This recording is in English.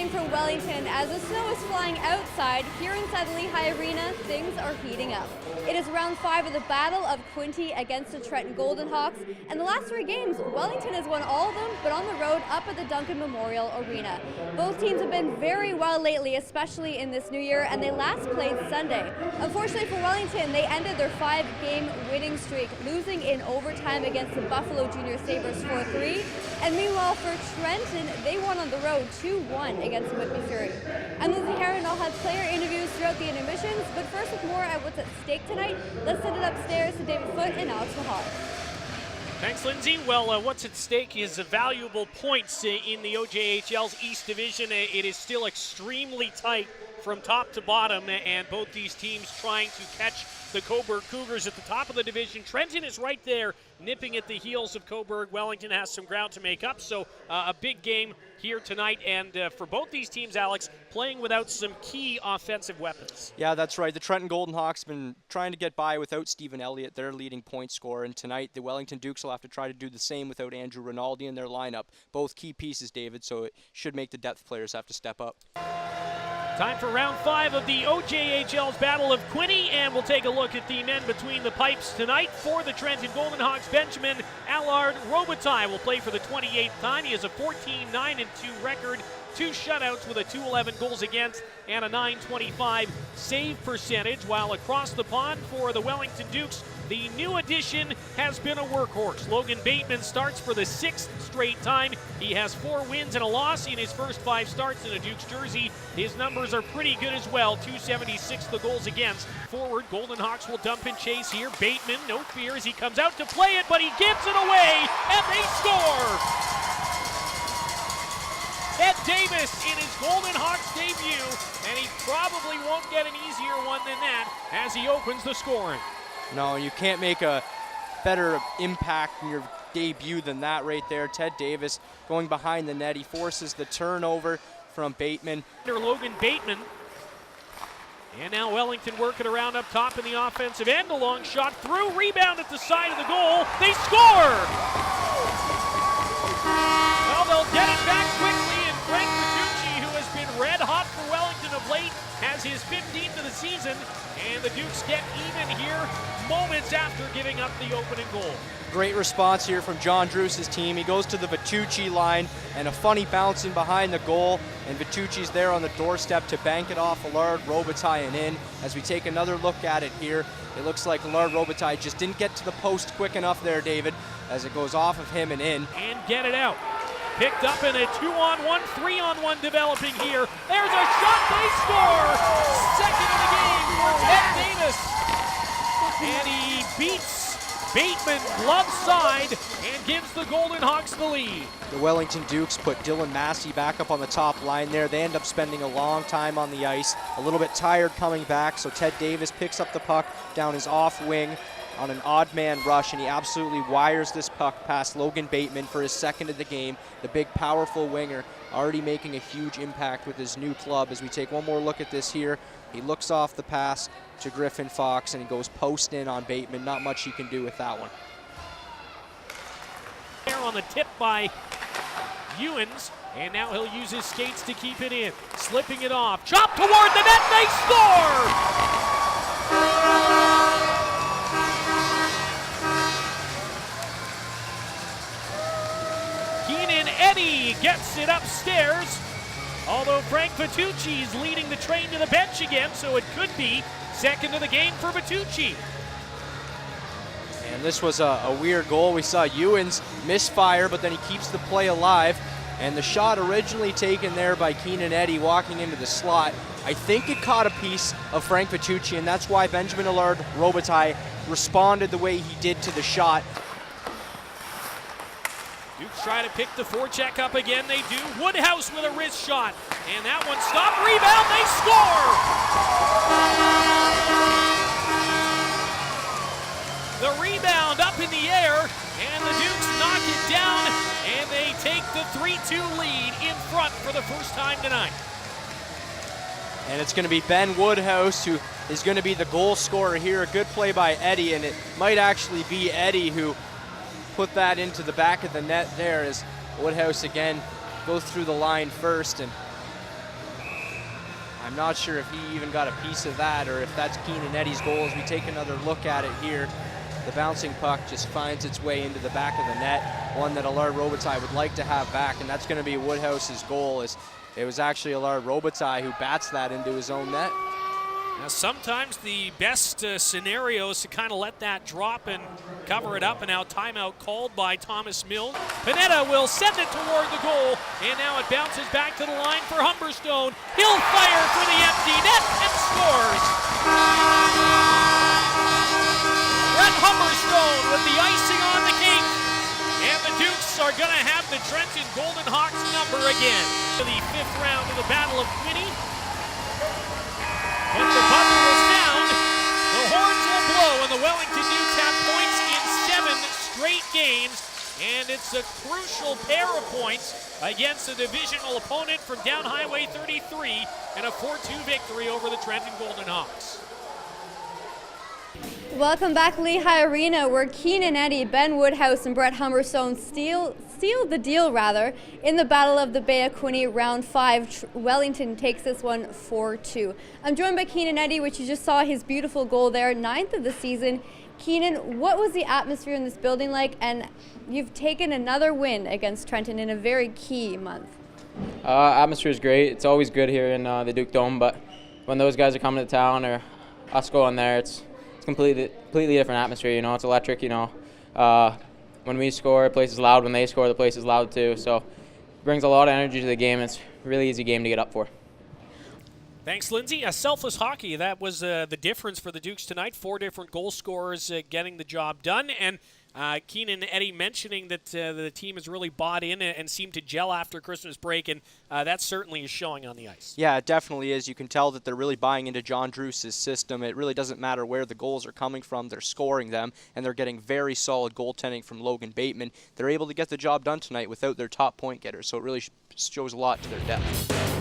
morning from Wellington. As the snow is flying outside, here inside the LeHigh Arena, things are heating up. It is round 5 of the Battle of Quinte against the Trenton Golden Hawks, and the last 3 games, Wellington has won all of them, but on the road up at the Duncan Memorial Arena. Both teams have been very well lately, especially in this new year, and they last played Sunday. Unfortunately for Wellington, they ended their 5-game winning streak, losing in overtime against the Buffalo Junior Sabres 4-3. And meanwhile for Trenton, they won on the road 2-1 against the Whitby Fury. I'm Lindsay Herron, and I'll have player interviews throughout the intermissions, but first with more at what's at stake tonight, let's send it upstairs to David Foote and Alex LeHigh. Thanks, Lindsay. Well, what's at stake is valuable points in the OJHL's East Division. It is still extremely tight from top to bottom, and both these teams trying to catch the Cobourg Cougars at the top of the division. Trenton is right there, nipping at the heels of Cobourg. Wellington has some ground to make up, so a big game here tonight, and for both these teams, Alex, playing without some key offensive weapons. Yeah, that's right. The Trenton Golden Hawks have been trying to get by without Stephen Elliott, their leading point scorer, and tonight the Wellington Dukes will have to try to do the same without Andrew Rinaldi in their lineup. Both key pieces, David, so it should make the depth players have to step up. Time for round 5 of the OJHL's Battle of Quinte, and we'll take a look at the men between the pipes tonight. For the Trenton Golden Hawks, Benjamin Allard Robitaille will play for the 28th time. He has a 14-9-2 record, 2 shutouts with a .211 goals against and a .925 save percentage, while across the pond for the Wellington Dukes, the new addition has been a workhorse. Logan Bateman starts for the 6th straight time. He has 4 wins and a loss in his first 5 starts in a Dukes jersey. His numbers are pretty good as well, 276 the goals against. Forward, Golden Hawks will dump and chase here. Bateman, no fear as he comes out to play it, but he gives it away, and they score! Ed Davis in his Golden Hawks debut, and he probably won't get an easier one than that as he opens the scoring. No, you can't make a better impact in your debut than that right there. Ted Davis going behind the net. He forces the turnover from Bateman. Logan Bateman. And now Wellington working around up top in the offensive end. A long shot through, rebound at the side of the goal. They score! Well, they'll get it back quickly, and Frank Petrucci, who has been red hot for Wellington of late, has his 15th of the season, and the Dukes get even here moments after giving up the opening goal. Great response here from John Druce's team. He goes to the Vitucci line, and a funny bouncing behind the goal, and Vitucci's there on the doorstep to bank it off Allard Robitaille and in. As we take another look at it here, it looks like Allard Robitaille just didn't get to the post quick enough there, David, as it goes off of him and in. And get it out. Picked up in a 2-on-1, 3-on-1 developing here. There's a shot, they score! Second of the game for Ed Davis. And he beats Bateman glove side and gives the Golden Hawks the lead. The Wellington Dukes put Dylan Massey back up on the top line there. They end up spending a long time on the ice, a little bit tired coming back, so Ted Davis picks up the puck down his off wing on an odd man rush, and he absolutely wires this puck past Logan Bateman for his 2nd of the game. The big powerful winger already making a huge impact with his new club. As we take one more look at this here, he looks off the pass to Griffin Fox and he goes post in on Bateman. Not much he can do with that one. There on the tip by Ewens, and now he'll use his skates to keep it in. Slipping it off, chop toward the net, they score! Keenan Eddie gets it upstairs, although Frank Vitucci's leading the train to the bench again, so it could be 2nd of the game for Vitucci. And this was a weird goal. We saw Ewens misfire, but then he keeps the play alive. And the shot originally taken there by Keenan Eddie walking into the slot, I think it caught a piece of Frank Vitucci, and that's why Benjamin Allard Robitaille responded the way he did to the shot. Dukes try to pick the forecheck up again. They do. Woodhouse with a wrist shot. And that one stopped. Rebound. They score! The rebound up in the air, and the Dukes knock it down, and they take the 3-2 lead in front for the first time tonight. And it's going to be Ben Woodhouse who is going to be the goal scorer here. A good play by Eddie, and it might actually be Eddie who put that into the back of the net there as Woodhouse again goes through the line first, and I'm not sure if he even got a piece of that or if that's Keenan Eddie's goal. As we take another look at it here, the bouncing puck just finds its way into the back of the net, one that Allard Robitaille would like to have back, and that's going to be Woodhouse's goal. It was actually Allard Robitaille who bats that into his own net. Now, sometimes the best scenario is to kind of let that drop and cover it up, and now timeout called by Thomas Milne. Panetta will send it toward the goal, and now it bounces back to the line for Humberstone. He'll fire for the empty net and scores. Brett Humberstone with the icing on the cake, and the Dukes are going to have the Trenton Golden Hawks number again. The 5th round of the Battle of Quinte. But the buzzer will sound, the horns will blow, and the Wellington Dukes have points in 7 straight games, and it's a crucial pair of points against a divisional opponent from down Highway 33 and a 4-2 victory over the Trenton Golden Hawks. Welcome back, LeHigh Arena, where Keenan Eddie, Ben Woodhouse, and Brett Humberstone sealed the deal in the Battle of the Bay of Quinte round 5. Wellington takes this one 4-2. I'm joined by Keenan Eddie, which you just saw his beautiful goal there, 9th of the season. Keenan, what was the atmosphere in this building like? And you've taken another win against Trenton in a very key month. Atmosphere is great. It's always good here in the Duke Dome, but when those guys are coming to town or us going there, it's completely different atmosphere. You know, it's electric. You know, when we score, the place is loud. When they score, the place is loud too. So it brings a lot of energy to the game. It's a really easy game to get up for. Thanks, Lindsay. Selfless hockey, that was the difference for the Dukes tonight. 4 different goal scorers getting the job done. And Keenan Eddie mentioning that the team has really bought in and seemed to gel after Christmas break, and that certainly is showing on the ice. Yeah, it definitely is. You can tell that they're really buying into John Druce's system. It really doesn't matter where the goals are coming from. They're scoring them, and they're getting very solid goaltending from Logan Bateman. They're able to get the job done tonight without their top point getter, so it really shows a lot to their depth.